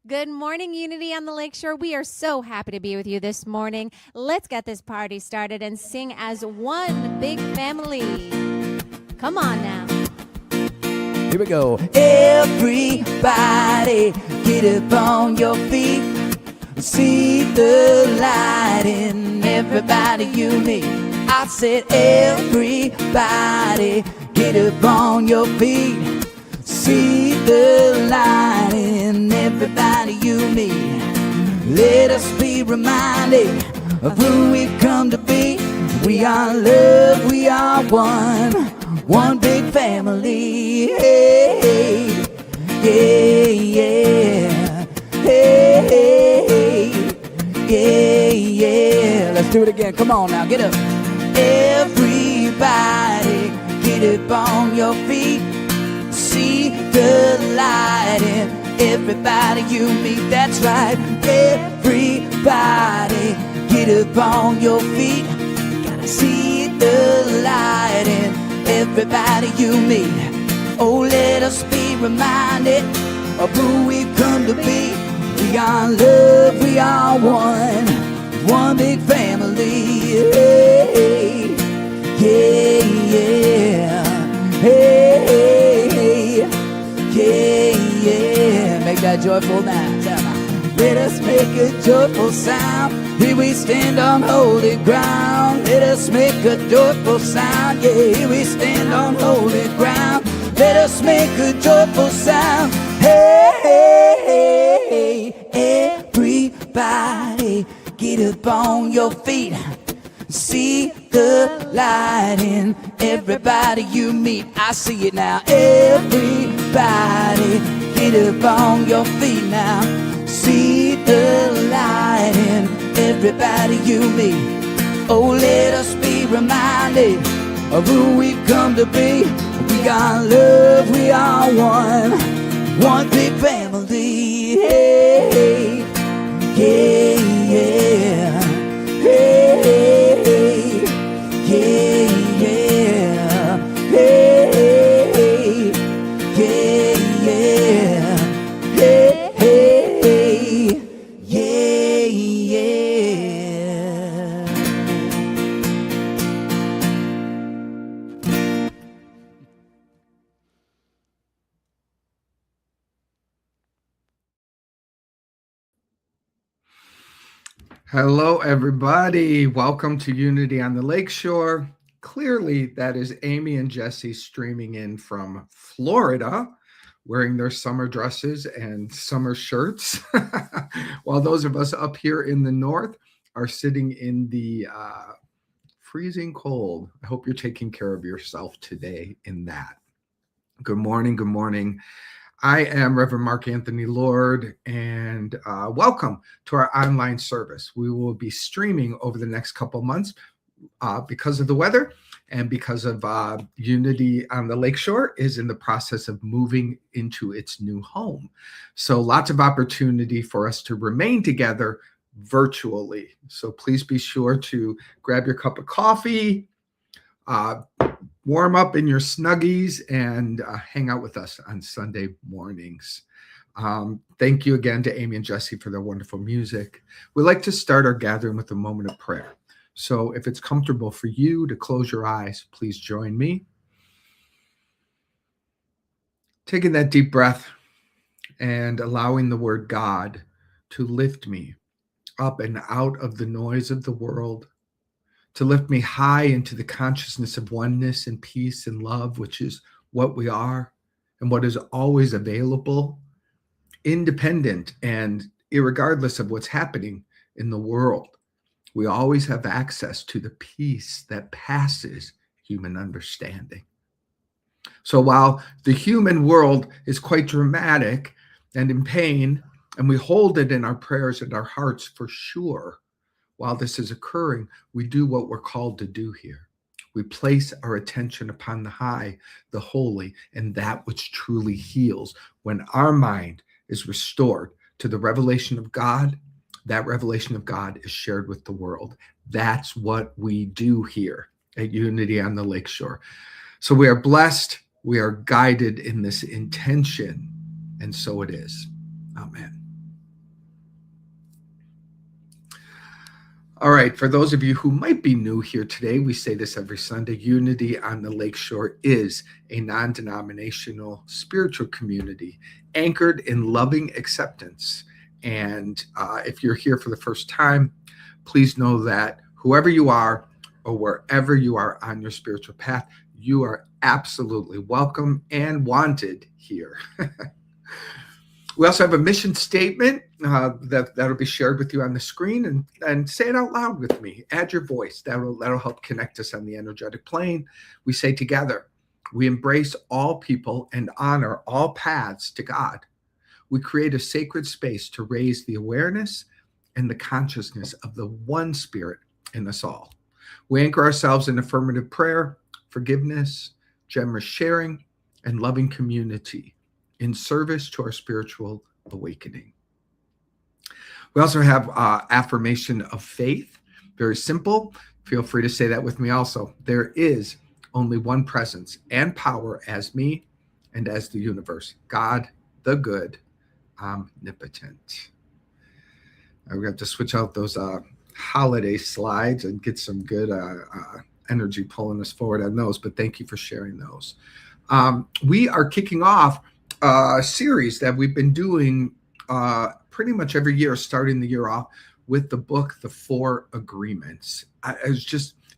Good morning, Unity on the Lakeshore. We are so happy to be with you this morning. Let's get this party started and sing as one big family. Come on now. Here we go. Everybody, get up on your feet. See the light in everybody you meet. I said everybody, get up on your feet. See the light in everybody you meet. Let us be reminded of who we've come to be. We are love, we are one big family. Hey, yeah, yeah, hey, yeah, yeah. Let's do it again. Come on now, get up. Everybody, get up on your feet. See the light in everybody you meet. That's right. Everybody, get up on your feet. Gotta see the light in everybody you meet. Oh, let us be reminded of who we've come to be. We are love, we are one big family. Hey, yeah, yeah, hey, yeah, yeah. Make that joyful now. Let us make a joyful sound. Here we stand on holy ground. Let us make a joyful sound. Yeah, here we stand on holy ground. Let us make a joyful sound. Hey, hey, hey, everybody, get up on your feet. See the light in everybody you meet. I see it now. Everybody, get up on your feet now. See the light in everybody you meet. Oh, let us be reminded of who we've come to be. We are love, we are one big family. Hey, yeah, yeah, hey, yeah, yeah, hey, yeah, yeah, hey, yeah, yeah. Hello, everybody. Welcome to Unity on the Lakeshore. Clearly, that is Amy and Jesse streaming in from Florida, wearing their summer dresses and summer shirts, while those of us up here in the north are sitting in the freezing cold. I hope you're taking care of yourself today in that. Good morning. Good morning. I am Rev Mark Anthony Lord, and welcome to our online service. We will be streaming over the next couple months because of the weather and because of Unity on the Lakeshore is in the process of moving into its new home. So lots of opportunity for us to remain together virtually. So please be sure to grab your cup of coffee, warm up in your snuggies, and hang out with us on Sunday mornings. Thank you again to Amy and Jesse for their wonderful music. We like to start our gathering with a moment of prayer. So if it's comfortable for you to close your eyes, please join me. Taking that deep breath and allowing the word God to lift me up and out of the noise of the world, to lift me high into the consciousness of oneness and peace and love, which is what we are and what is always available, independent and irregardless of what's happening in the world. We always have access to the peace that passes human understanding. So while the human world is quite dramatic and in pain, and we hold it in our prayers and our hearts for sure, while this is occurring, we do what we're called to do here. We place our attention upon the high, the holy, and that which truly heals. When our mind is restored to the revelation of God, that revelation of God is shared with the world. That's what we do here at Unity on the Lakeshore. So we are blessed, we are guided in this intention, and so it is. Amen. All right, for those of you who might be new here today, we say this every Sunday. Unity on the Lakeshore is a non-denominational spiritual community anchored in loving acceptance. And if you're here for the first time, please know that whoever you are or wherever you are on your spiritual path, you are absolutely welcome and wanted here. We also have a mission statement that'll be shared with you on the screen, and say it out loud with me. Add your voice. That'll help connect us on the energetic plane. We say together, we embrace all people and honor all paths to God. We create a sacred space to raise the awareness and the consciousness of the one spirit in us all. We anchor ourselves in affirmative prayer, forgiveness, generous sharing, and loving community in service to our spiritual awakening. We also have affirmation of faith. Very simple. Feel free to say that with me also. There is only one presence and power as me and as the universe, God, the good, omnipotent. We're going to have to switch out those holiday slides and get some good energy pulling us forward on those, but thank you for sharing those. We are kicking off a series that we've been doing pretty much every year, starting the year off with the book, The Four Agreements.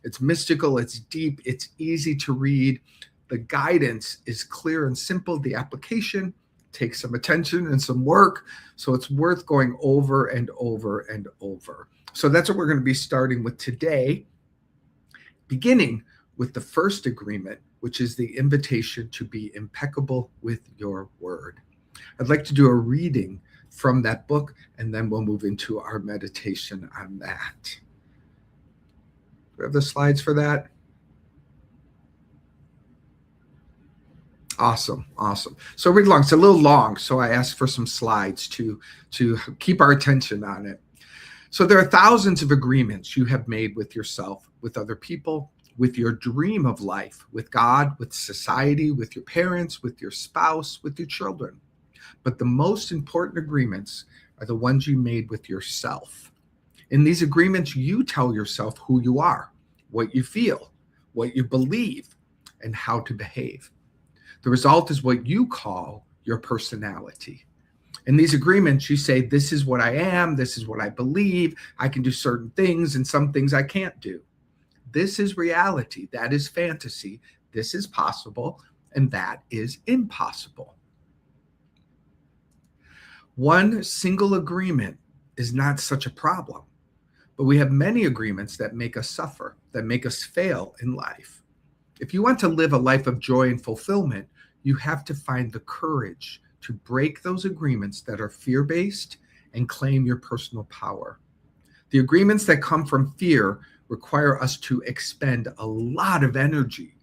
It's mystical, it's deep, it's easy to read. The guidance is clear and simple. The application takes some attention and some work, so it's worth going over and over and over. So that's what we're going to be starting with today, beginning with the first agreement, which is the invitation to be impeccable with your word. I'd like to do a reading from that book, and then we'll move into our meditation on that. Do we have the slides for that? Awesome. So read along. It's a little long, so I asked for some slides to keep our attention on it. So there are thousands of agreements you have made with yourself, with other people, with your dream of life, with God, with society, with your parents, with your spouse, with your children. But the most important agreements are the ones you made with yourself. In these agreements, you tell yourself who you are, what you feel, what you believe, and how to behave. The result is what you call your personality. In these agreements, you say, this is what I am, this is what I believe, I can do certain things, and some things I can't do. This is reality, that is fantasy, this is possible, and that is impossible. One single agreement is not such a problem, but we have many agreements that make us suffer, that make us fail in life. If you want to live a life of joy and fulfillment, you have to find the courage to break those agreements that are fear-based and claim your personal power. The agreements that come from fear require us to expend a lot of energy,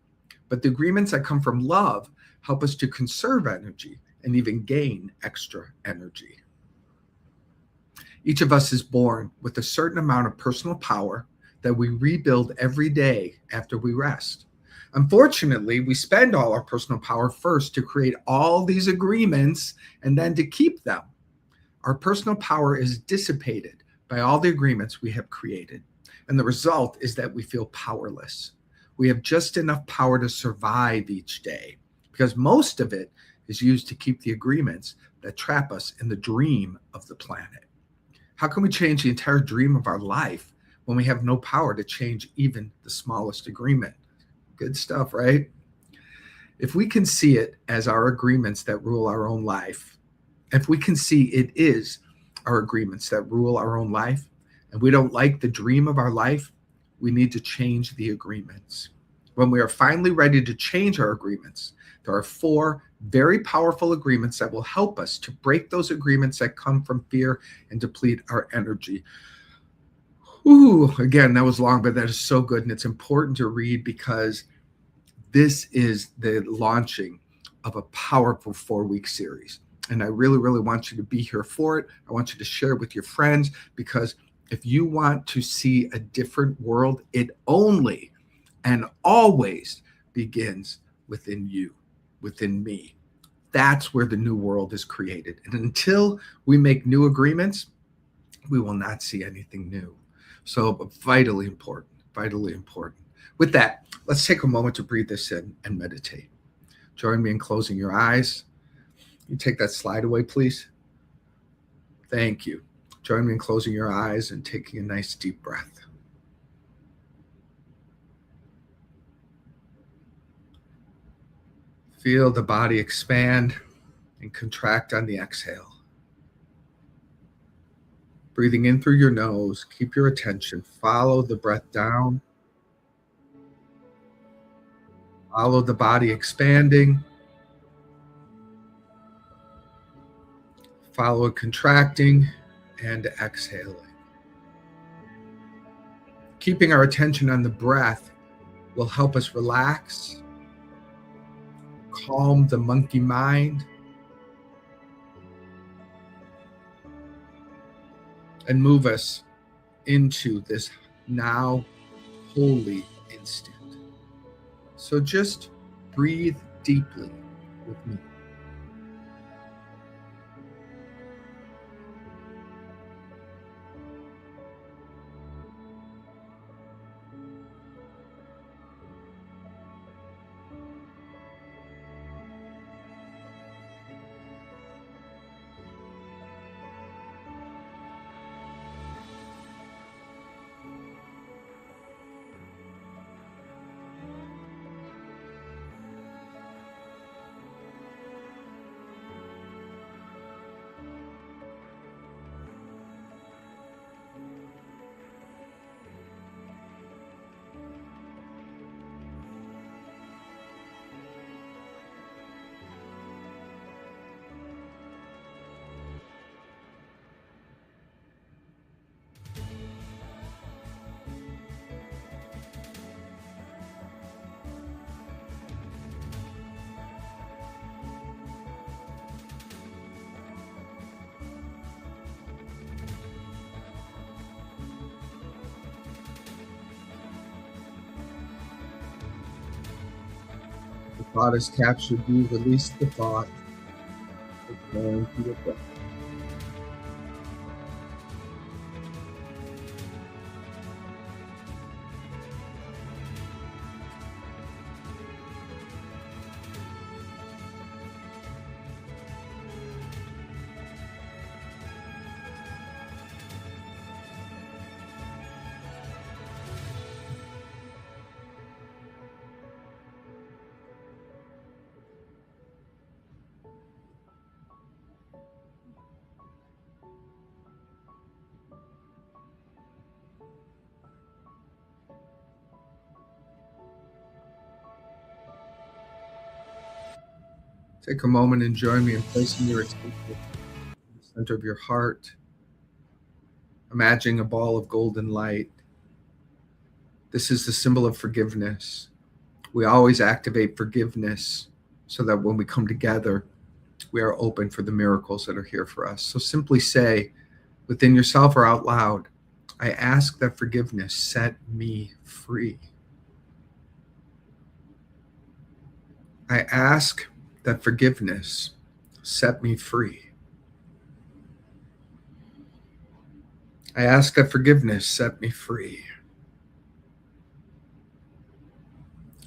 but the agreements that come from love help us to conserve energy and even gain extra energy. Each of us is born with a certain amount of personal power that we rebuild every day after we rest. Unfortunately, we spend all our personal power first to create all these agreements and then to keep them. Our personal power is dissipated by all the agreements we have created. And the result is that we feel powerless. We have just enough power to survive each day because most of it is used to keep the agreements that trap us in the dream of the planet. How can we change the entire dream of our life when we have no power to change even the smallest agreement? Good stuff, right? If we can see it as our agreements that rule our own life, if we can see it is our agreements that rule our own life, and we don't like the dream of our life, we need to change the agreements. When we are finally ready to change our agreements, there are 4 very powerful agreements that will help us to break those agreements that come from fear and deplete our energy. Ooh, again, that was long, but that is so good. And it's important to read because this is the launching of a powerful 4-week series. And I really, really want you to be here for it. I want you to share it with your friends because if you want to see a different world, it only and always begins within you, within me. That's where the new world is created. And until we make new agreements, we will not see anything new. So vitally important, vitally important. With that, let's take a moment to breathe this in and meditate. Join me in closing your eyes. You take that slide away, please. Thank you. Join me in closing your eyes and taking a nice deep breath. Feel the body expand and contract on the exhale. Breathing in through your nose, keep your attention. Follow the breath down. Follow the body expanding. Follow it contracting and exhaling. Keeping our attention on the breath will help us relax, calm the monkey mind, and move us into this now holy instant. So just breathe deeply with me. The thought has captured you. Release the thought. Return to your breath. Take a moment and join me in placing your attention in the center of your heart. Imagining a ball of golden light. This is the symbol of forgiveness. We always activate forgiveness so that when we come together, we are open for the miracles that are here for us. So simply say within yourself or out loud, I ask that forgiveness set me free. I ask that forgiveness set me free. I ask that forgiveness set me free.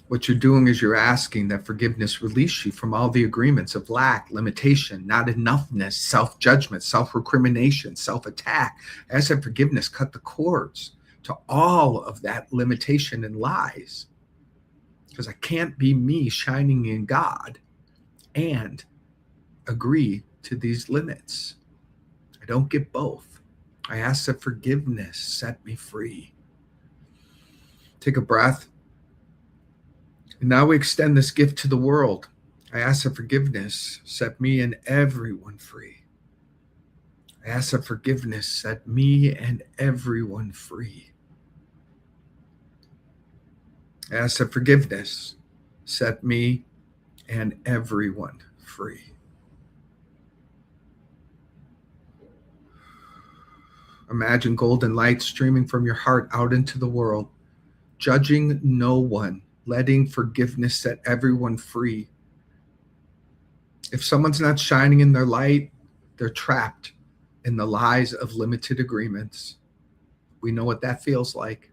What you're doing is you're asking that forgiveness release you from all the agreements of lack, limitation, not enoughness, self-judgment, self-recrimination, self-attack. Ask that forgiveness cut the cords to all of that limitation and lies. Because I can't be me shining in God and agree to these limits. I don't get both. I ask that forgiveness set me free. Take a breath. And now we extend this gift to the world. I ask that forgiveness set me and everyone free. I ask that forgiveness set me and everyone free. I ask that forgiveness set me and everyone free. Imagine golden light streaming from your heart out into the world, judging no one, letting forgiveness set everyone free. If someone's not shining in their light, they're trapped in the lies of limited agreements. We know what that feels like.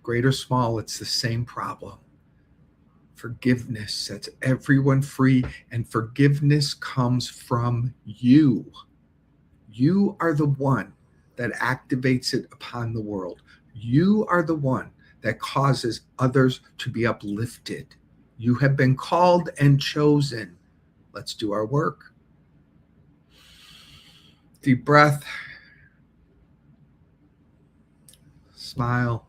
Great or small, it's the same problem. Forgiveness sets everyone free, and forgiveness comes from you. You are the one that activates it upon the world. You are the one that causes others to be uplifted. You have been called and chosen. Let's do our work. Deep breath. Smile.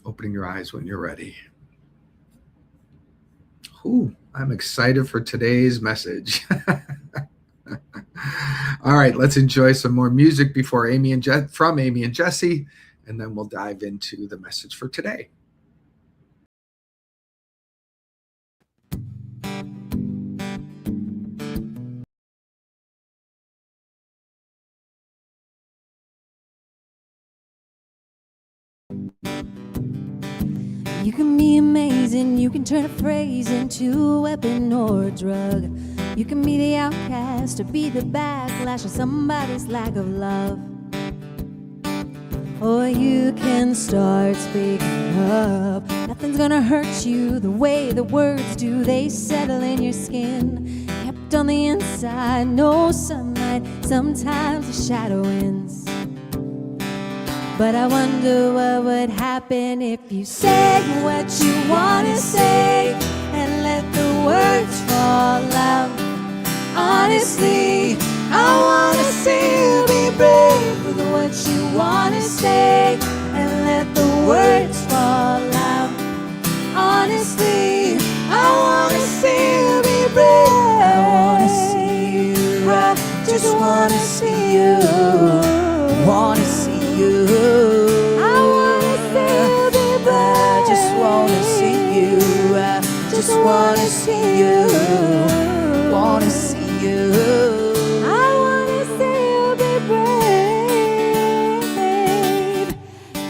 Opening your eyes when you're ready. Ooh, I'm excited for today's message. All right, let's enjoy some more music before from Amy and Jesse, and then we'll dive into the message for today. You can be amazing, you can turn a phrase into a weapon or a drug. You can be the outcast or be the backlash of somebody's lack of love. Or you can start speaking up. Nothing's gonna hurt you the way the words do. They settle in your skin, kept on the inside, no sunlight, sometimes the shadow wins. But I wonder what would happen if you said what you want to say and let the words fall out. Honestly, I want to see you be brave with what you want to say and let the words fall out. Honestly, I want to see you be brave. I want to see you, I just want to see you. Want to see you. I wanna see you be brave. I just wanna see you. I just wanna see you. Wanna see you. I wanna see you be brave.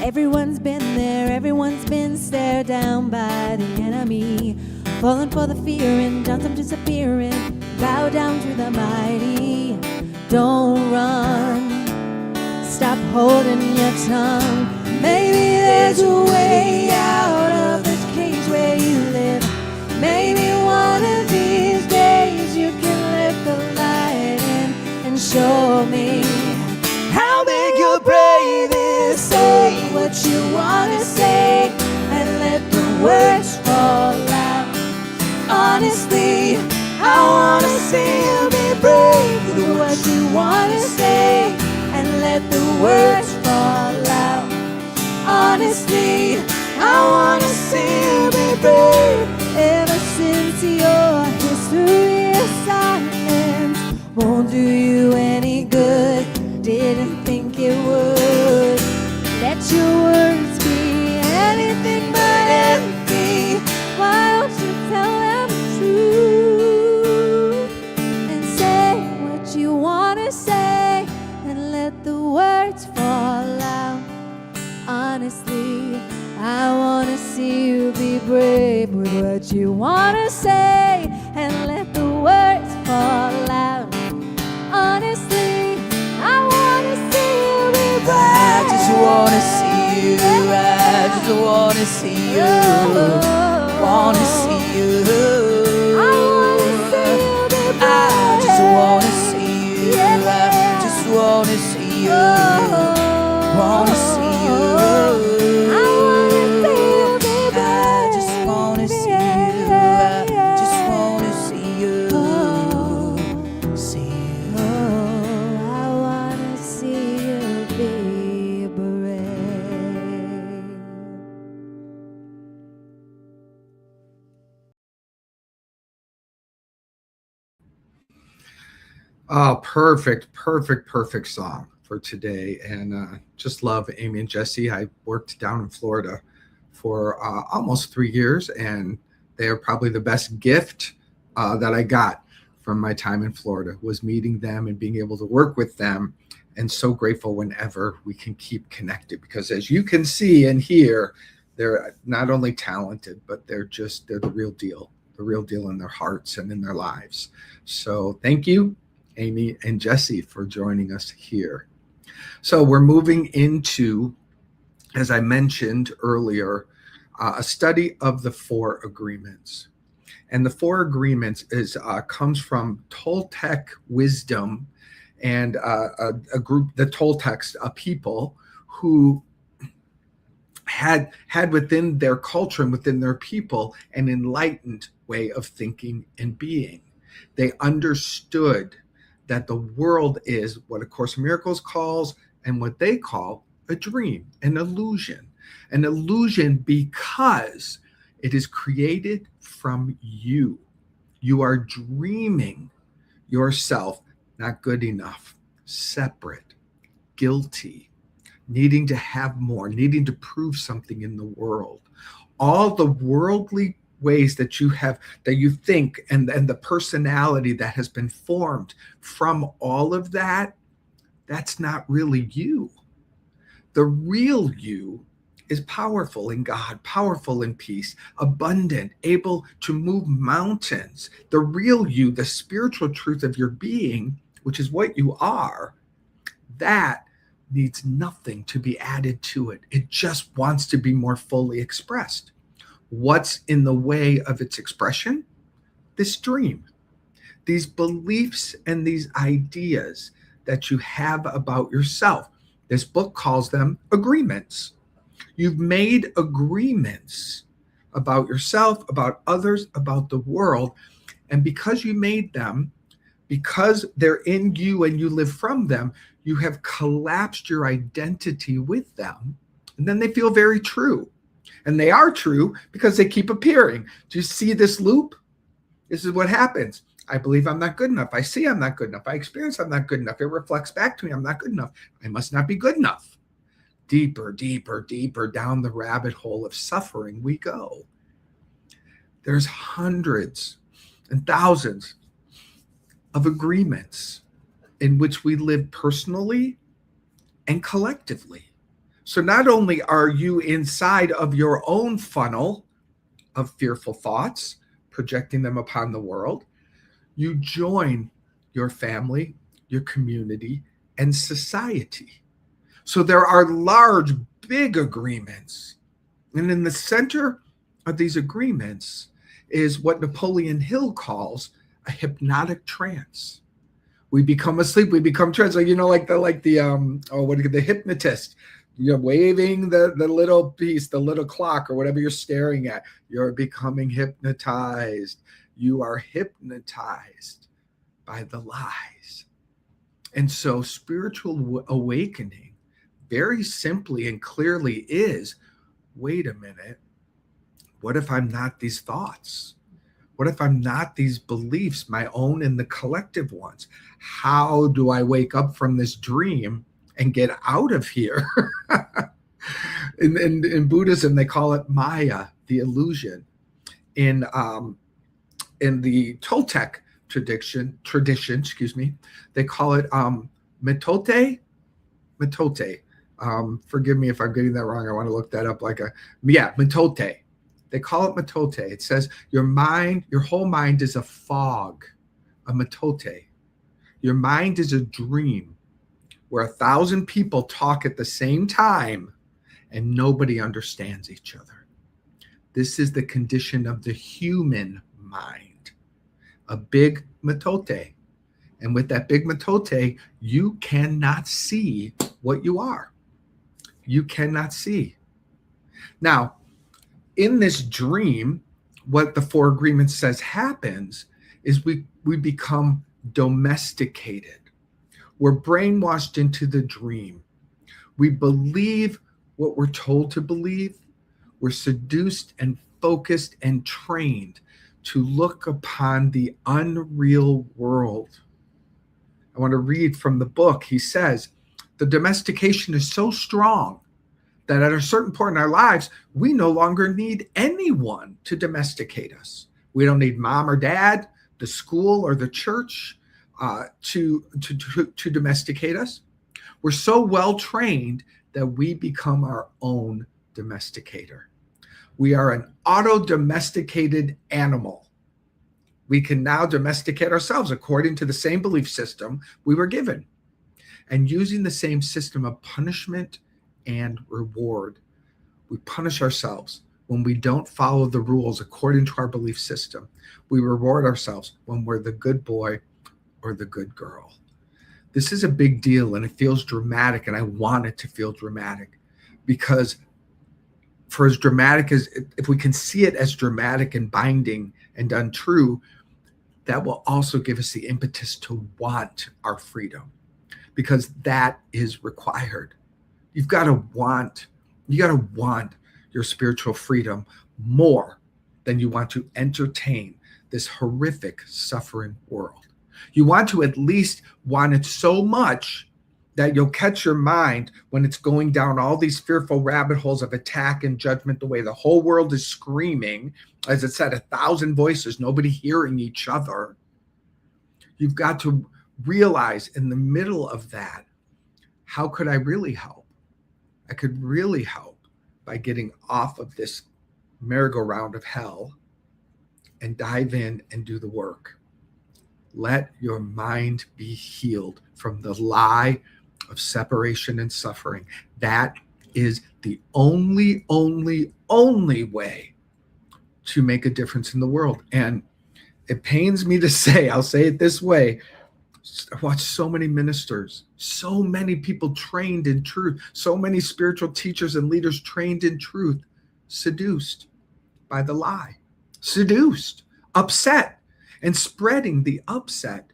Everyone's been there, everyone's been stared down by the enemy, falling for the fear and done some disappearing. Bow down to the mighty. Don't run. Stop holding your tongue. Maybe there's a way out of this cage where you live. Maybe one of these days you can let the light in and show me how big your brave is. Say what you want to say and let the words fall out. Honestly, I want to see you be brave with what you want to say and let the words fall out. Honestly, I want to see you be brave. Ever since your history of silence won't do you any good, didn't think it would. Let your words be anything but empty. Why don't you tell them the truth and say what you want to say and let the words fall out. Honestly, I want to see you be brave with what you want to say and let the words fall out. Honestly, I want to see you be brave. I just want to see you. I just want to see you. Want to see you. I want to see you be brave. I just want to see you. I just want to see you. Want to see you. I want to see you be brave. I just want to see you. I just want to see you. See you. I want to see you be brave. Oh, perfect song for today. And just love Amy and Jesse. I worked down in Florida for almost 3 years, and they are probably the best gift that I got from my time in Florida was meeting them and being able to work with them. And so grateful whenever we can keep connected, because as you can see and hear, they're not only talented, but they're the real deal in their hearts and in their lives. So thank you, Amy and Jesse, for joining us here. So we're moving into, as I mentioned earlier, a study of the 4 agreements. And the 4 agreements comes from Toltec wisdom and a group, the Toltecs, a people who had within their culture and within their people an enlightened way of thinking and being. They understood that the world is what A Course in Miracles calls and what they call a dream, an illusion. An illusion because it is created from you. You are dreaming yourself not good enough, separate, guilty, needing to have more, needing to prove something in the world. All the worldly ways that you have, that you think, and the personality that has been formed from all of that, that's not really you. The real you is powerful in God, powerful in peace, abundant, able to move mountains. The real you, the spiritual truth of your being, which is what you are, that needs nothing to be added to it. It just wants to be more fully expressed. What's in the way of its expression? This dream, these beliefs and these ideas that you have about yourself. This book calls them agreements. You've made agreements about yourself, about others, about the world. And because you made them, because they're in you and you live from them, you have collapsed your identity with them. And then they feel very true. And they are true because they keep appearing. Do you see this loop? This is what happens. I believe I'm not good enough. I see I'm not good enough. I experience I'm not good enough. It reflects back to me I'm not good enough. I must not be good enough. Deeper, deeper, deeper down the rabbit hole of suffering we go. There's hundreds and thousands of agreements in which we live personally and collectively. So not only are you inside of your own funnel of fearful thoughts, projecting them upon the world, you join your family, your community, and society. So there are large, big agreements. And in the center of these agreements is what Napoleon Hill calls a hypnotic trance. We become asleep, we become trance. Like, the hypnotist, waving the little piece, the little clock or whatever you're staring at. You're becoming hypnotized. You are hypnotized by the lies. And so spiritual awakening very simply and clearly is, wait a minute, what if I'm not these thoughts? What if I'm not these beliefs, my own and the collective ones? How do I wake up from this dream and get out of here? In Buddhism, they call it Maya, the illusion. In the Toltec tradition, they call it metote. Forgive me if I'm getting that wrong. I want to look that up. Metote. They call it metote. It says your whole mind is a fog, a metote. Your mind is a dream where 1,000 people talk at the same time and nobody understands each other. This is the condition of the human mind, a big metote. And with that big metote, you cannot see what you are. You cannot see. Now, in this dream, what the Four Agreements says happens is we become domesticated. We're brainwashed into the dream. We believe what we're told to believe. We're seduced and focused and trained to look upon the unreal world. I want to read from the book. He says, the domestication is so strong that at a certain point in our lives, we no longer need anyone to domesticate us. We don't need mom or dad, the school or the church to domesticate us. We're so well trained that we become our own domesticator. We are an auto-domesticated animal. We can now domesticate ourselves according to the same belief system we were given. And using the same system of punishment and reward, we punish ourselves when we don't follow the rules according to our belief system. We reward ourselves when we're the good boy or the good girl. This is a big deal and it feels dramatic, and I want it to feel dramatic because for as dramatic as, if we can see it as dramatic and binding and untrue, that will also give us the impetus to want our freedom. because that is required. You got to want your spiritual freedom more than you want to entertain this horrific suffering world. You want to at least want it so much that you'll catch your mind when it's going down all these fearful rabbit holes of attack and judgment, the way the whole world is screaming, as it said, 1,000 voices, nobody hearing each other. You've got to realize in the middle of that, how could I really help? I could really help by getting off of this merry-go-round of hell and dive in and do the work. Let your mind be healed from the lie of separation and suffering. That is the only way to make a difference in the world. And it pains me to say, I'll say it this way, I watch so many ministers, so many people trained in truth, so many spiritual teachers and leaders trained in truth, seduced by the lie, seduced, upset, and spreading the upset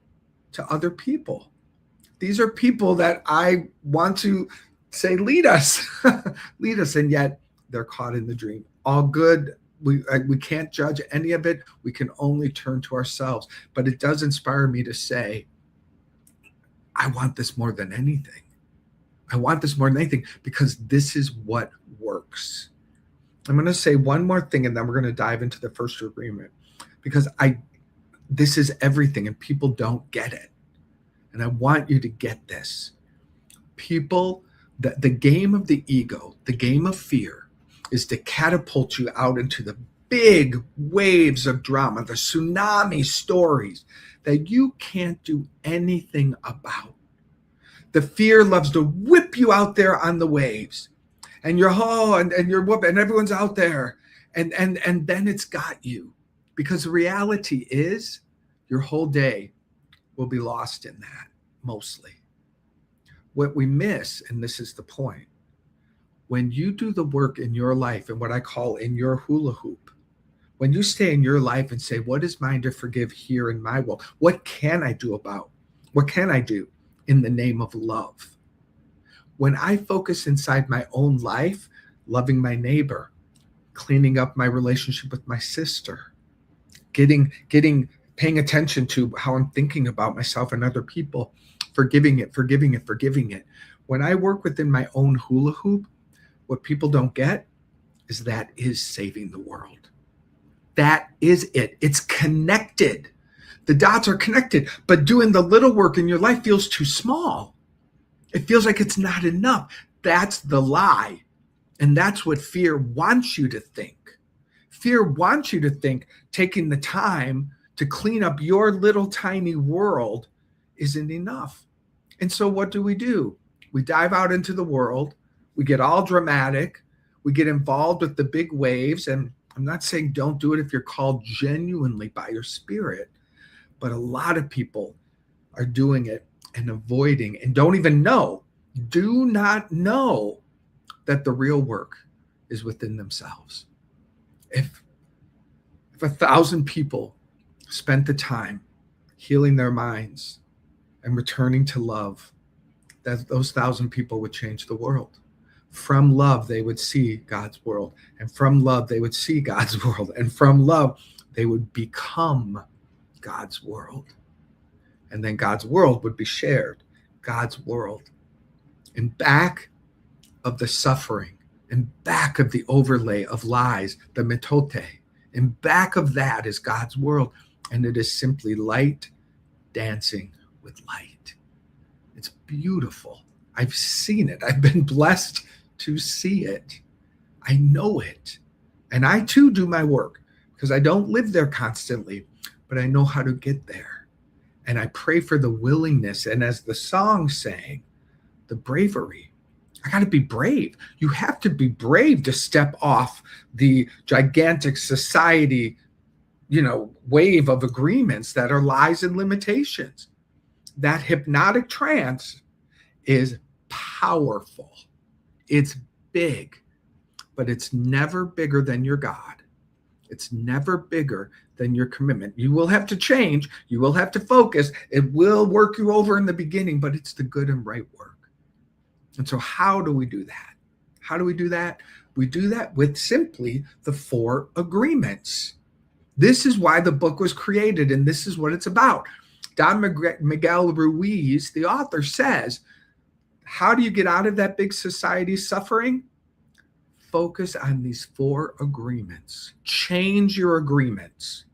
to other people. These are people that I want to say, lead us, lead us, and yet they're caught in the dream. All good. We can't judge any of it. We can only turn to ourselves. But it does inspire me to say, I want this more than anything. I want this more than anything because this is what works. I'm going to say one more thing, and then we're going to dive into the first agreement, because this is everything, and people don't get it. And I want you to get this. People, the game of the ego, the game of fear, is to catapult you out into the big waves of drama, the tsunami stories that you can't do anything about. The fear loves to whip you out there on the waves, and you're and you're whooping, and everyone's out there, and then it's got you, because the reality is your whole day will be lost in that, mostly. What we miss, and this is the point, when you do the work in your life and what I call in your hula hoop, when you stay in your life and say, what is mine to forgive here in my world? What can I do in the name of love? When I focus inside my own life, loving my neighbor, cleaning up my relationship with my sister, paying attention to how I'm thinking about myself and other people, forgiving it. When I work within my own hula hoop, what people don't get is that is saving the world. That is it. It's connected. The dots are connected, but doing the little work in your life feels too small. It feels like it's not enough. That's the lie. And that's what fear wants you to think. Fear wants you to think taking the time to clean up your little tiny world isn't enough. And so what do? We dive out into the world. We get all dramatic. We get involved with the big waves. And I'm not saying don't do it if you're called genuinely by your spirit, but a lot of people are doing it and avoiding and do not know that the real work is within themselves. If 1,000 people spent the time healing their minds and returning to love, that those 1,000 people would change the world. From love, they would see God's world. And from love, they would see God's world. And from love, they would become God's world. And then God's world would be shared. God's world. And back of the suffering, and back of the overlay of lies, the mitote, and back of that is God's world. And it is simply light dancing with light. It's beautiful. I've seen it. I've been blessed to see it. I know it. And I too do my work because I don't live there constantly, but I know how to get there. And I pray for the willingness. And as the song sang, the bravery. I got to be brave. You have to be brave to step off the gigantic society, wave of agreements that are lies and limitations. That hypnotic trance is powerful. It's big, but it's never bigger than your God. It's never bigger than your commitment. You will have to change. You will have to focus. It will work you over in the beginning, but it's the good and right work. And so how do we do that? How do we do that? We do that with simply the 4 agreements. This is why the book was created, and this is what it's about. Don Migel Ruiz, the author, says, how do you get out of that big society suffering? Focus on these 4 agreements. Change your agreements.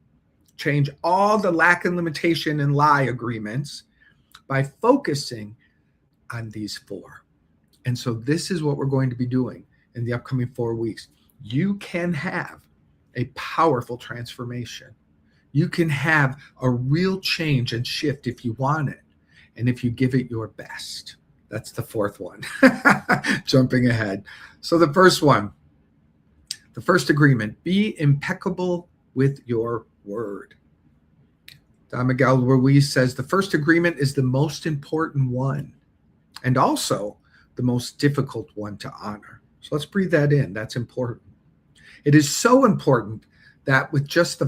Change all the lack and limitation and lie agreements by focusing on these 4. And so this is what we're going to be doing in the upcoming 4 weeks. You can have a powerful transformation. You can have a real change and shift if you want it, and if you give it your best. That's the 4th one. Jumping ahead. So the first one, the first agreement, be impeccable with your word. Don Migel Ruiz says the first agreement is the most important one and also the most difficult one to honor. So let's breathe that in. That's important. It is so important that with just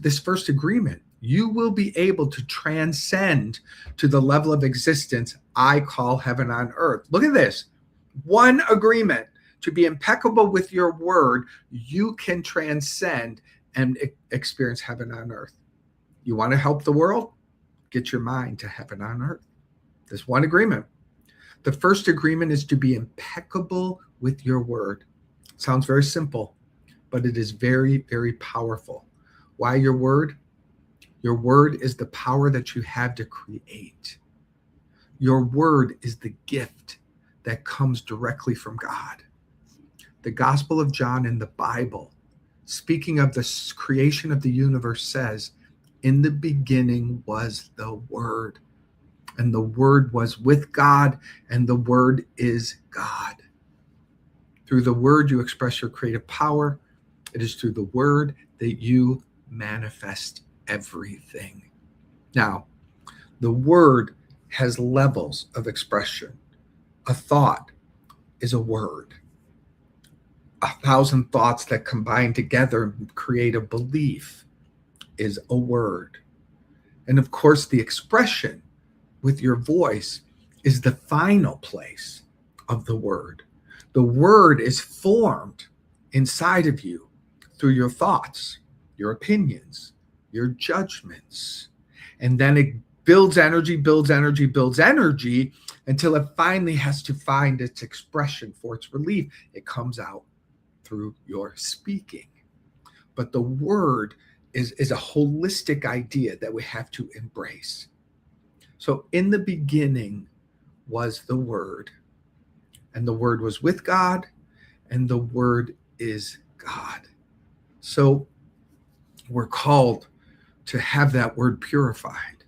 this first agreement, you will be able to transcend to the level of existence I call heaven on earth. Look at this. One agreement, to be impeccable with your word, you can transcend and experience heaven on earth. You want to help the world? Get your mind to heaven on earth. There's one agreement. The first agreement is to be impeccable with your word. Sounds very simple, but it is very, very powerful. Why your word? Your word is the power that you have to create. Your word is the gift that comes directly from God. The Gospel of John in the Bible, speaking of the creation of the universe, says, in the beginning was the Word, and the Word was with God, and the Word is God. Through the Word, you express your creative power. It is through the Word that you manifest everything. Now, the Word has levels of expression. A thought is a word. 1,000 thoughts that combine together and create a belief is a word. And of course, the expression with your voice is the final place of the word. The word is formed inside of you through your thoughts, your opinions, your judgments. And then it builds energy, builds energy, builds energy until it finally has to find its expression for its relief. It comes out through your speaking. But the word is a holistic idea that we have to embrace. So in the beginning was the Word, and the Word was with God, and the Word is God. So we're called to have that word purified.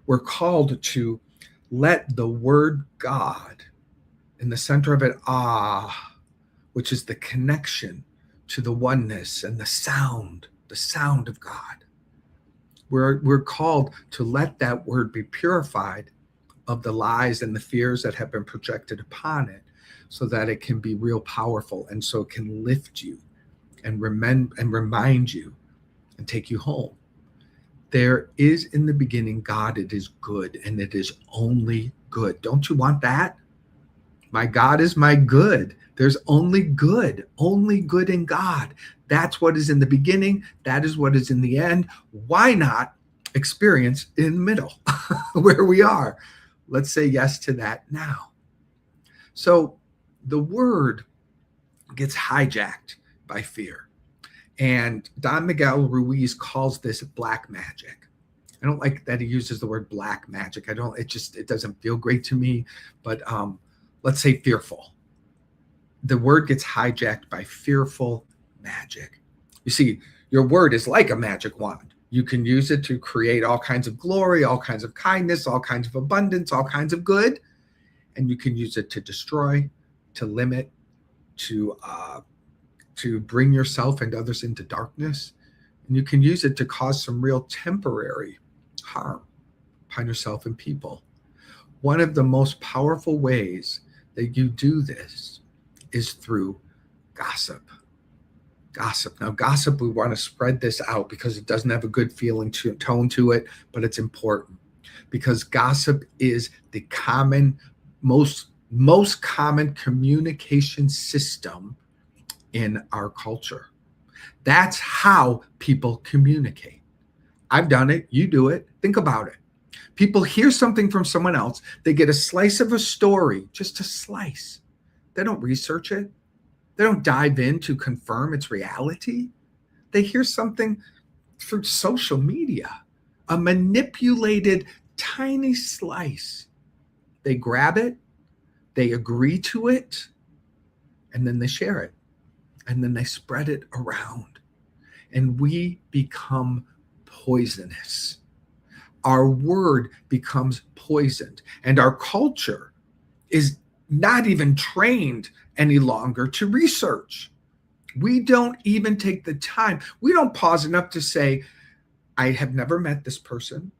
We're called to let the word God, in the center of it, which is the connection to the oneness and the sound of God. We're called to let that word be purified of the lies and the fears that have been projected upon it, so that it can be real powerful, and so it can lift you and remind you and take you home. There is in the beginning God, it is good, and it is only good. Don't you want that? My God is my good. There's only good in God. That's what is in the beginning. That is what is in the end. Why not experience in the middle where we are? Let's say yes to that now. So the word gets hijacked by fear. And Don Migel Ruiz calls this black magic. I don't like that he uses the word black magic. It doesn't feel great to me, but let's say fearful. The word gets hijacked by fearful magic. You see, your word is like a magic wand. You can use it to create all kinds of glory, all kinds of kindness, all kinds of abundance, all kinds of good. And you can use it to destroy, to limit, to bring yourself and others into darkness. And you can use it to cause some real temporary harm upon yourself and people. One of the most powerful ways that you do this is through gossip. Gossip. Now, gossip, we want to spread this out because it doesn't have a good feeling tone to it, but it's important because gossip is the most common communication system in our culture. That's how people communicate. I've done it. You do it. Think about it. People hear something from someone else. They get a slice of a story, just a slice. They don't research it. They don't dive in to confirm its reality. They hear something through social media, a manipulated tiny slice. They grab it, they agree to it, and then they share it. And then they spread it around. And we become poisonous. Our word becomes poisoned. And our culture is not even trained any longer to research. We don't even take the time. We don't pause enough to say, I have never met this person.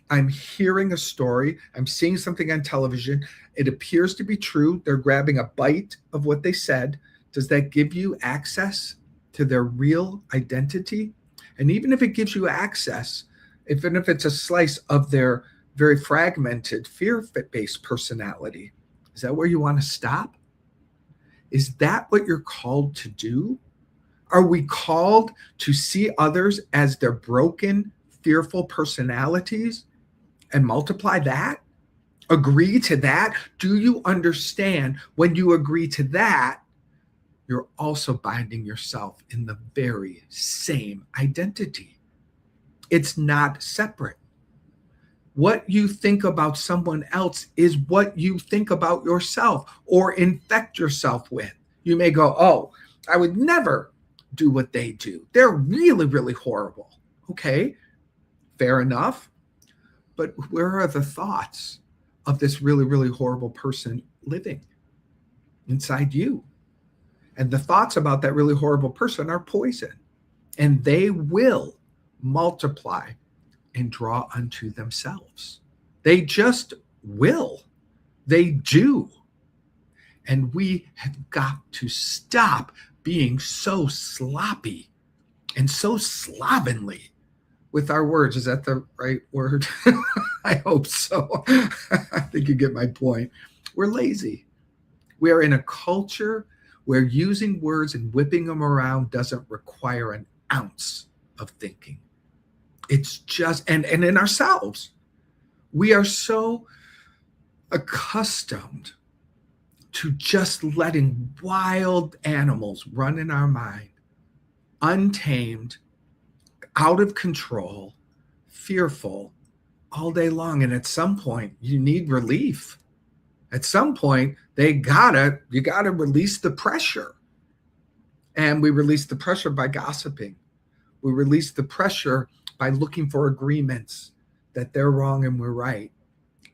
I'm hearing a story. I'm seeing something on television. It appears to be true. They're grabbing a bite of what they said. Does that give you access to their real identity? And even if it gives you access, even if it's a slice of their very fragmented, fear-based personality, is that where you want to stop? Is that what you're called to do? Are we called to see others as their broken, fearful personalities and multiply that? Agree to that? Do you understand when you agree to that, you're also binding yourself in the very same identity? It's not separate. What you think about someone else is what you think about yourself or infect yourself with. You may go, oh, I would never do what they do. They're really, really horrible. Okay, fair enough. But where are the thoughts of this really, really horrible person living inside you? And the thoughts about that really horrible person are poison. And they will multiply and draw unto themselves. They just will. They do. And we have got to stop being so sloppy and so slovenly with our words. Is that the right word? I hope so. I think you get my point. We're lazy. We are in a culture where using words and whipping them around doesn't require an ounce of thinking. It's just, and in ourselves, we are so accustomed to just letting wild animals run in our mind, untamed, out of control, fearful, all day long. And at some point, you need relief. At some point, you gotta release the pressure. And we release the pressure by gossiping. We release the pressure by looking for agreements that they're wrong and we're right.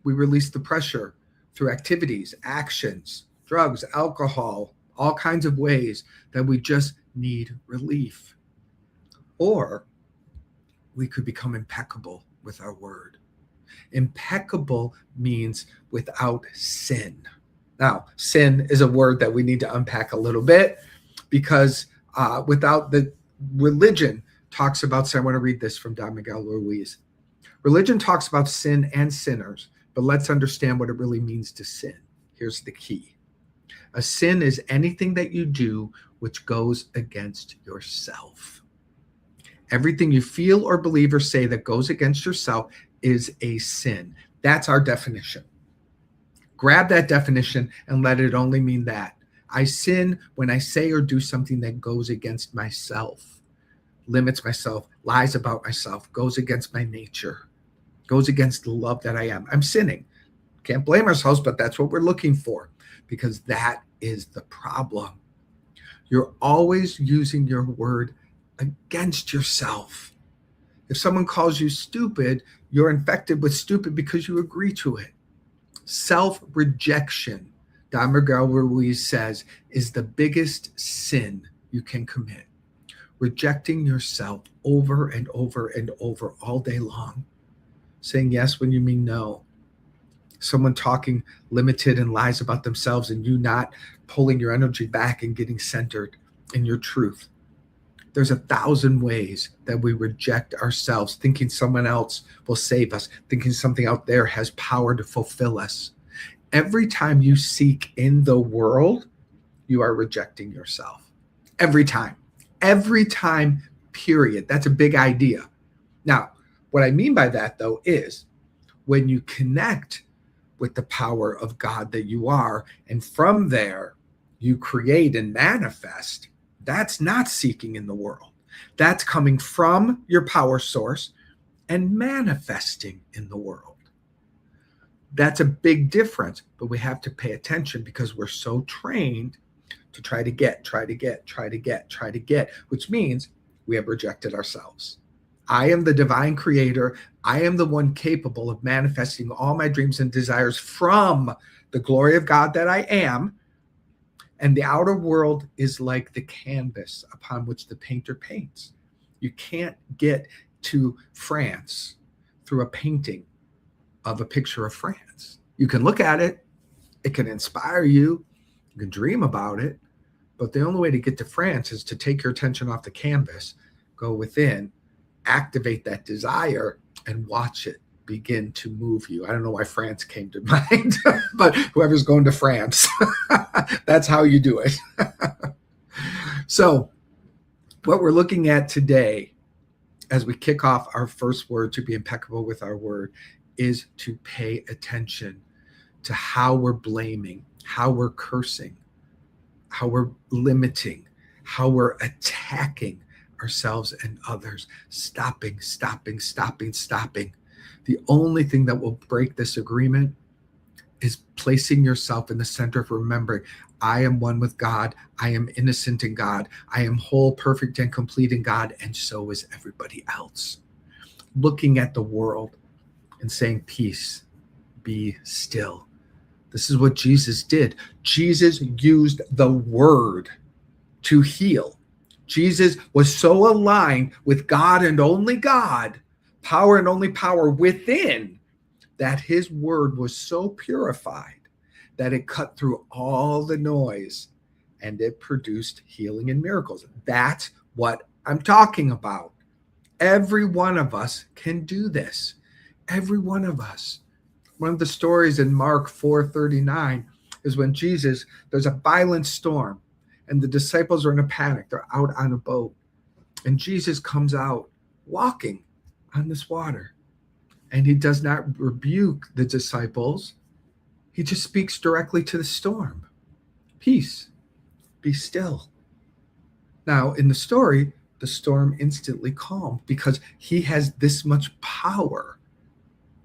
We release the pressure through activities, actions, drugs, alcohol, all kinds of ways that we just need relief. Or we could become impeccable with our word. Impeccable means without sin. Now, sin is a word that we need to unpack a little bit because without the religion talks about sin. I want to read this from Don Migel Ruiz. Religion talks about sin and sinners, but let's understand what it really means to sin. Here's the key. A sin is anything that you do which goes against yourself. Everything you feel or believe or say that goes against yourself is a sin. That's our definition. Grab that definition and let it only mean that. I sin when I say or do something that goes against myself, limits myself, lies about myself, goes against my nature, goes against the love that I am. I'm sinning. Can't blame ourselves, but that's what we're looking for because that is the problem. You're always using your word against yourself. If someone calls you stupid, you're infected with stupid because you agree to it. Self-rejection, Don Migel Ruiz says, is the biggest sin you can commit. Rejecting yourself over and over and over all day long. Saying yes when you mean no. Someone talking limited and lies about themselves and you not pulling your energy back and getting centered in your truth. There's 1,000 ways that we reject ourselves, thinking someone else will save us, thinking something out there has power to fulfill us. Every time you seek in the world, you are rejecting yourself. Every time, period. That's a big idea. Now, what I mean by that, though, is when you connect with the power of God that you are, and from there you create and manifest, that's not seeking in the world. That's coming from your power source and manifesting in the world. That's a big difference, but we have to pay attention because we're so trained to try to get, which means we have rejected ourselves. I am the divine creator. I am the one capable of manifesting all my dreams and desires from the glory of God that I am. And the outer world is like the canvas upon which the painter paints. You can't get to France through a painting of a picture of France. You can look at it. It can inspire you. You can dream about it. But the only way to get to France is to take your attention off the canvas, go within, activate that desire, and watch it begin to move you. I don't know why France came to mind, but whoever's going to France, that's how you do it. So what we're looking at today, as we kick off our first word, to be impeccable with our word, is to pay attention to how we're blaming, how we're cursing, how we're limiting, how we're attacking ourselves and others. Stopping. The only thing that will break this agreement is placing yourself in the center of remembering, I am one with God. I am innocent in God. I am whole, perfect, and complete in God, and so is everybody else. Looking at the world and saying, peace, be still. This is what Jesus did. Jesus used the word to heal. Jesus was so aligned with God and only God, power and only power within, that his word was so purified that it cut through all the noise and it produced healing and miracles. That's what I'm talking about. Every one of us can do this. Every one of us. One of the stories in Mark 4:39 is when there's a violent storm and the disciples are in a panic. They're out on a boat and Jesus comes out walking on this water, and he does not rebuke the disciples. He just speaks directly to the storm. Peace, be still. Now, in the story, the storm instantly calmed because he has this much power.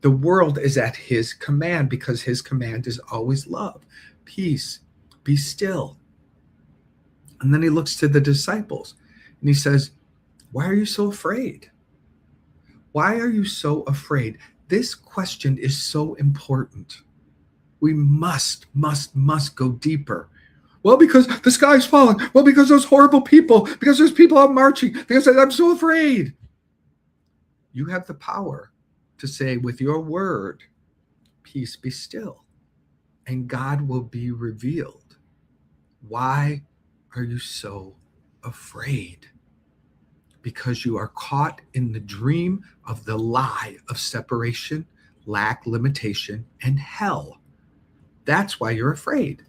The world is at his command because his command is always love. Peace, be still. And then he looks to the disciples and he says, why are you so afraid? Why are you so afraid? This question is so important. We must go deeper. Well, because the sky's falling. Well, because those horrible people. Because there's people out marching. Because I'm so afraid. You have the power to say with your word, peace, be still. And God will be revealed. Why are you so afraid? Because you are caught in the dream of the lie of separation, lack, limitation, and hell. That's why you're afraid.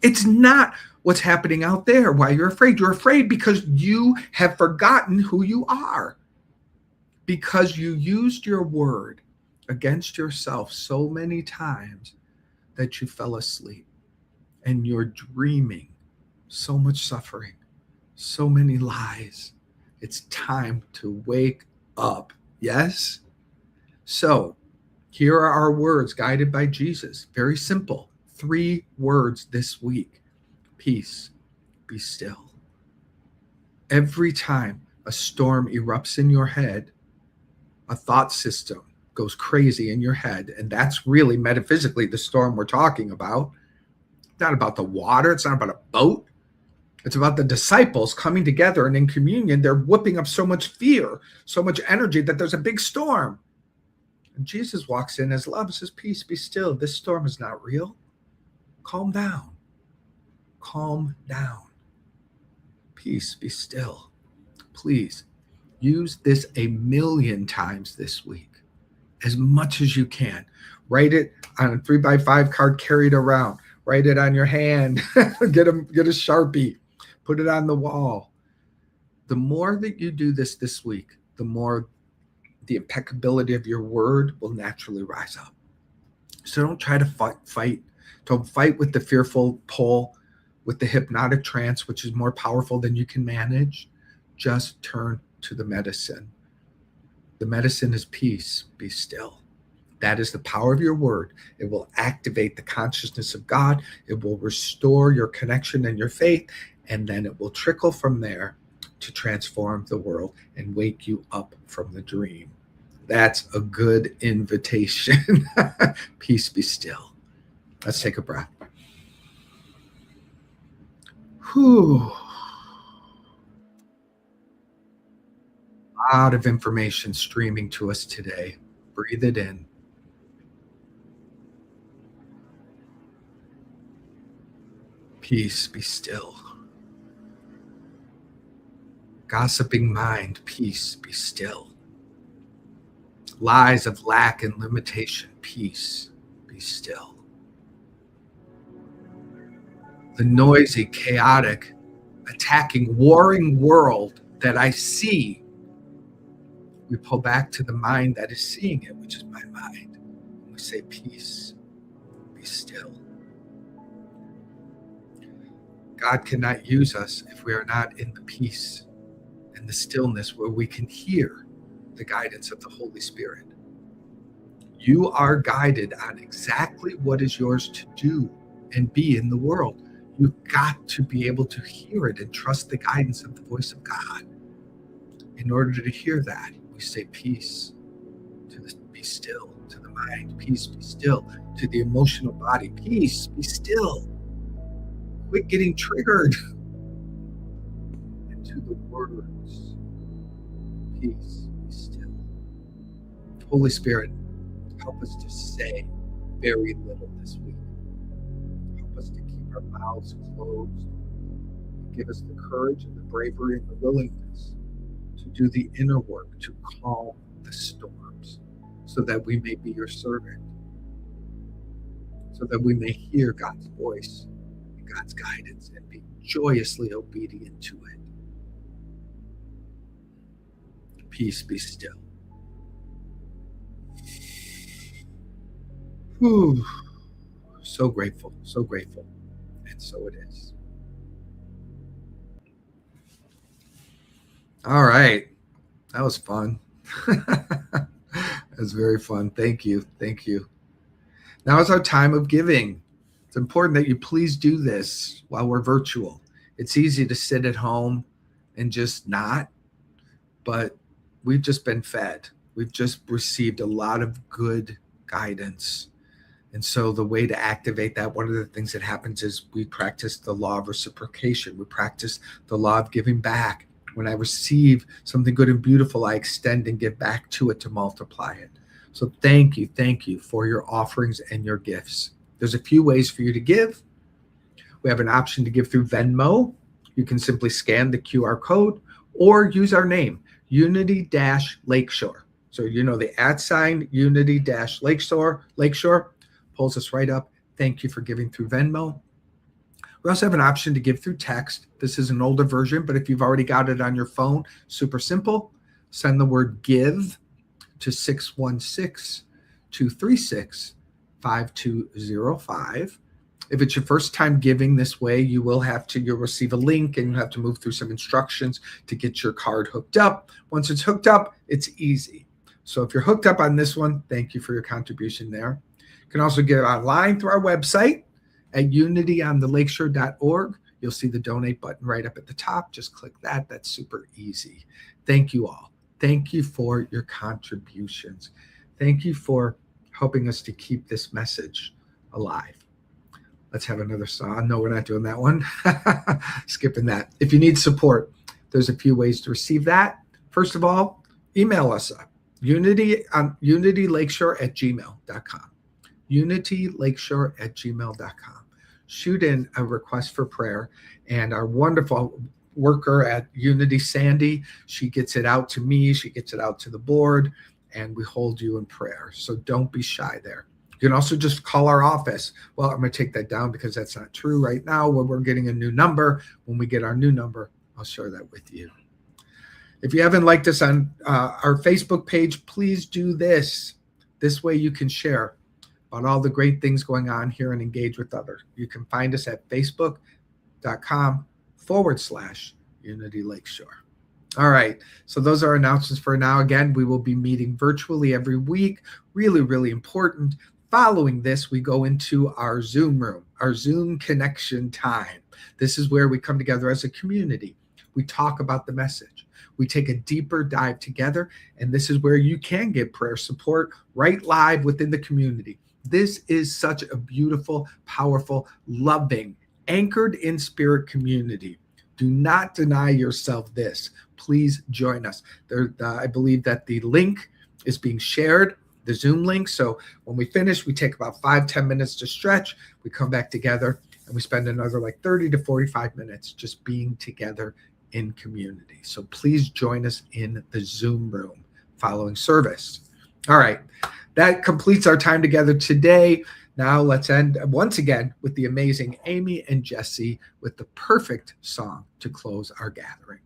It's not what's happening out there why you're afraid. You're afraid because you have forgotten who you are. Because you used your word against yourself so many times that you fell asleep. And you're dreaming so much suffering, so many lies. It's time to wake up. Yes? So here are our words guided by Jesus. Very simple. 3 words this week. Peace, be still. Every time a storm erupts in your head, a thought system goes crazy in your head, and that's really metaphysically the storm we're talking about. It's not about the water. It's not about a boat. It's about the disciples coming together, and in communion, they're whipping up so much fear, so much energy that there's a big storm. And Jesus walks in as love and says, peace, be still. This storm is not real. Calm down. Calm down. Peace, be still. please use this 1,000,000 times this week, as much as you can. Write it on a 3x5 card, carry it around. Write it on your hand. Get a Sharpie. Put it on the wall. The more that you do this week, the more the impeccability of your word will naturally rise up. So don't try to fight. Don't fight with the fearful pull, with the hypnotic trance, which is more powerful than you can manage. Just turn to the medicine. The medicine is peace. Be still. That is the power of your word. It will activate the consciousness of God. It will restore your connection and your faith, and then it will trickle from there to transform the world and wake you up from the dream. That's a good invitation. Peace, be still. Let's take a breath. Whew. A lot of information streaming to us today. Breathe it in. Peace, be still. Gossiping mind, peace, be still. Lies of lack and limitation, peace, be still. The noisy, chaotic, attacking, warring world that I see, we pull back to the mind that is seeing it, which is my mind. We say, peace, be still. God cannot use us if we are not in the peace and the stillness where we can hear the guidance of the Holy Spirit. You are guided on exactly what is yours to do and be in the world. You've got to be able to hear it and trust the guidance of the voice of God. In order to hear that, we say peace to the be still, to the mind, peace, be still, to the emotional body, peace, be still. Quit getting triggered. And to the words, peace, be still. Holy Spirit, help us to say very little this week. Help us to keep our mouths closed. Give us the courage and the bravery and the willingness to do the inner work, to calm the storms, so that we may be your servant, so that we may hear God's voice, God's guidance, and be joyously obedient to it. Peace, be still. Whew. So grateful, and so it is. All right, that was fun. That was very fun. Thank you. Now is our time of giving. It's important that you please do this while we're virtual. It's easy to sit at home and just not, but we've just been fed. We've just received a lot of good guidance. And so the way to activate that, one of the things that happens is we practice the law of reciprocation. We practice the law of giving back. When I receive something good and beautiful, I extend and give back to it to multiply it. So thank you for your offerings and your gifts. There's a few ways for you to give. We have an option to give through Venmo. You can simply scan the QR code or use our name, Unity-Lakeshore. So the @ Unity-Lakeshore pulls us right up. Thank you for giving through Venmo. We also have an option to give through text. This is an older version, but if you've already got it on your phone, super simple. Send the word give to 616-236-5205. If it's your first time giving this way, you'll receive a link and you'll have to move through some instructions to get your card hooked up. Once it's hooked up, it's easy. So if you're hooked up on this one, thank you for your contribution there. You can also give online through our website at unityonthelakeshore.org. You'll see the donate button right up at the top. Just click that. That's super easy. Thank you all. Thank you for your contributions. Thank you for helping us to keep this message alive. Let's have another song. No, we're not doing that one. Skipping that. If you need support, there's a few ways to receive that. First of all, email us up. unitylakeshore@gmail.com. unitylakeshore@gmail.com. Shoot in a request for prayer, and our wonderful worker at Unity, Sandy. She gets it out to me. She gets it out to the board, and we hold you in prayer. So don't be shy there. You can also just call our office. Well, I'm going to take that down because that's not true right now. When we're getting a new number, when we get our new number, I'll share that with you. If you haven't liked us on our Facebook page, please do this. This way you can share about all the great things going on here and engage with others. You can find us at facebook.com/Unity Lakeshore. All right, so those are announcements for now. Again, we will be meeting virtually every week. Really, really important. Following this, we go into our Zoom room, our Zoom connection time. This is where we come together as a community. We talk about the message. We take a deeper dive together, and this is where you can get prayer support right live within the community. This is such a beautiful, powerful, loving, anchored in spirit community. Do not deny yourself this. Please join us. I believe that the link is being shared, the Zoom link. So when we finish, we take about 5-10 minutes to stretch. We come back together and we spend another like 30 to 45 minutes just being together in community. So please join us in the Zoom room following service. All right, that completes our time together today. Now let's end once again with the amazing Amy and Jesse with the perfect song to close our gathering.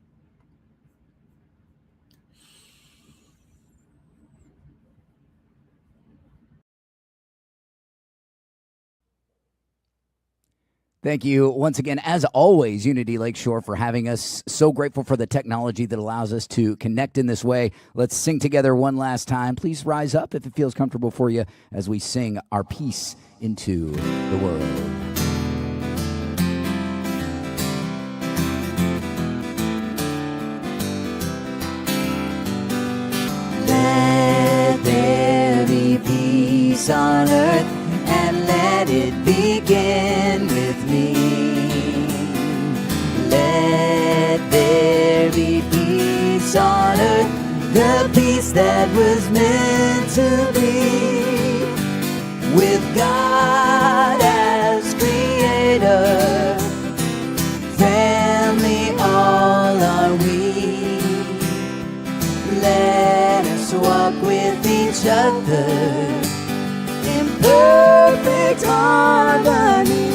Thank you once again, as always, Unity Lakeshore, for having us. So grateful for the technology that allows us to connect in this way. Let's sing together one last time. Please rise up if it feels comfortable for you as we sing our peace into the world. Let there be peace on earth, and let it begin with me. Let there be peace on earth, the peace that was meant to be. With God as creator, family all are we. Let us walk with each other in perfect harmony.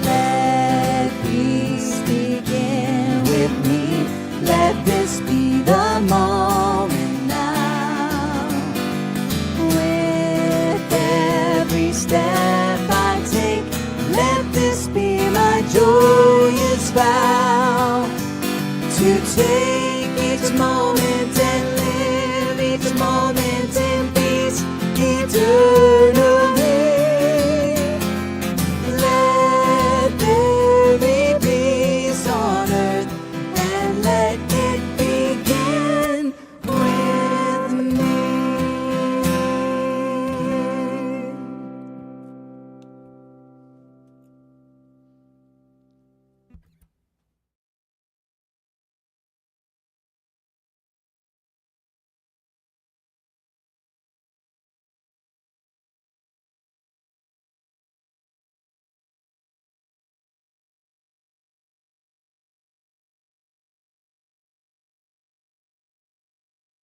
Let peace begin with me. Let this be the moment now. With every step